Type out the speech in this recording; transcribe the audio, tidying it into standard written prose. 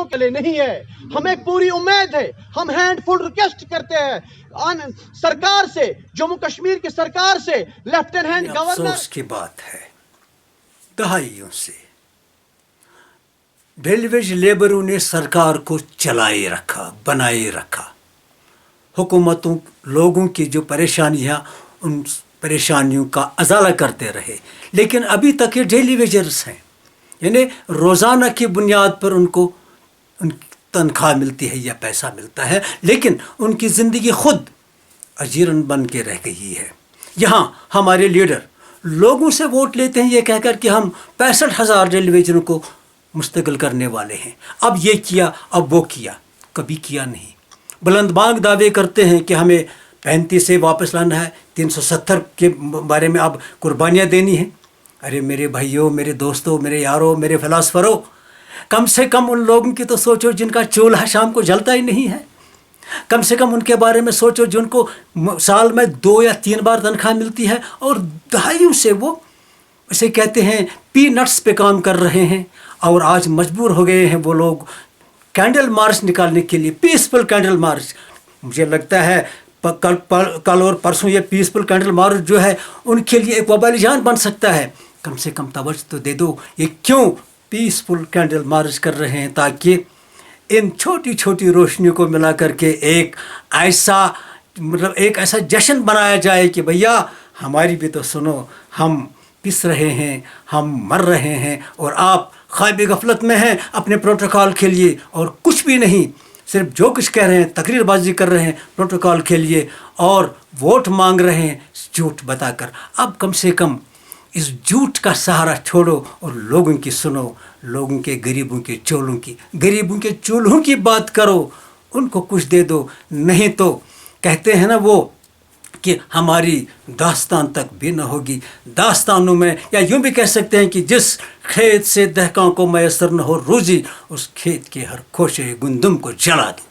کے لیے نہیں ہے. ہمیں پوری امید ہے. ہم ہینڈ فل ریکویسٹ کرتے ہیں سرکار سے, جموں کشمیر کی سرکار سے, لیفٹیننٹ گورنر. افسوس کی بات ہے, دہائیوں سے ڈیلی ویج لیبروں نے سرکار کو چلائے رکھا, بنائے رکھا. حکومتوں لوگوں کی جو پریشانیاں, ان پریشانیوں کا ازالہ کرتے رہے, لیکن ابھی تک یہ ڈیلی ویجرز ہیں. یعنی روزانہ کی بنیاد پر ان کو ان کی تنخواہ ملتی ہے یا پیسہ ملتا ہے, لیکن ان کی زندگی خود اجیرن بن کے رہ گئی ہے. یہاں ہمارے لیڈر لوگوں سے ووٹ لیتے ہیں یہ کہہ کر کہ ہم 65,000 ڈیلی ویجروں کو مستقل کرنے والے ہیں. اب یہ کیا, اب وہ کیا, کبھی کیا نہیں. بلند بانگ دعوے کرتے ہیں کہ ہمیں 35 سے واپس لانا ہے, 370 کے بارے میں اب قربانیاں دینی ہیں. ارے میرے بھائیوں, میرے دوستوں, میرے یاروں, میرے فلاسفروں, کم سے کم ان لوگوں کی تو سوچو جن کا چولہا شام کو جلتا ہی نہیں ہے. کم سے کم ان کے بارے میں سوچو جن کو سال میں 2 یا 3 بار تنخواہ ملتی ہے اور دہائیوں سے وہ اسے کہتے ہیں پی نٹس پہ کام کر رہے ہیں, اور آج مجبور ہو گئے ہیں وہ لوگ کینڈل مارچ نکالنے کے لیے, پیسفل کینڈل مارچ. مجھے لگتا ہے کل اور پرسوں یہ پیسفل کینڈل مارچ جو ہے ان کے لیے ایک وبالی جان بن سکتا ہے. کم سے کم توجہ تو دے دو, یہ کیوں پیسفل کینڈل مارچ کر رہے ہیں؟ تاکہ ان چھوٹی چھوٹی روشنیوں کو ملا کر کے ایک ایسا جشن بنایا جائے کہ بھیا ہماری بھی تو سنو, ہم پس رہے ہیں, ہم مر رہے ہیں, اور آپ خواب غفلت میں ہیں اپنے پروٹوکول کے لیے, اور کچھ بھی نہیں, صرف جو کچھ کہہ رہے ہیں تقریر بازی کر رہے ہیں پروٹوکول کے لیے, اور ووٹ مانگ رہے ہیں جھوٹ بتا کر. اب کم سے کم اس جھوٹ کا سہارا چھوڑو اور لوگوں کی سنو, لوگوں کے غریبوں کے چولہوں کی بات کرو, ان کو کچھ دے دو. نہیں تو کہتے ہیں نا وہ کہ ہماری داستان تک بھی نہ ہوگی. داستانوں میں, یا یوں بھی کہہ سکتے ہیں کہ جس کھیت سے دہقاں کو میسر نہ ہو روزی, اس کھیت کے ہر خوشے گندم کو جلا دو.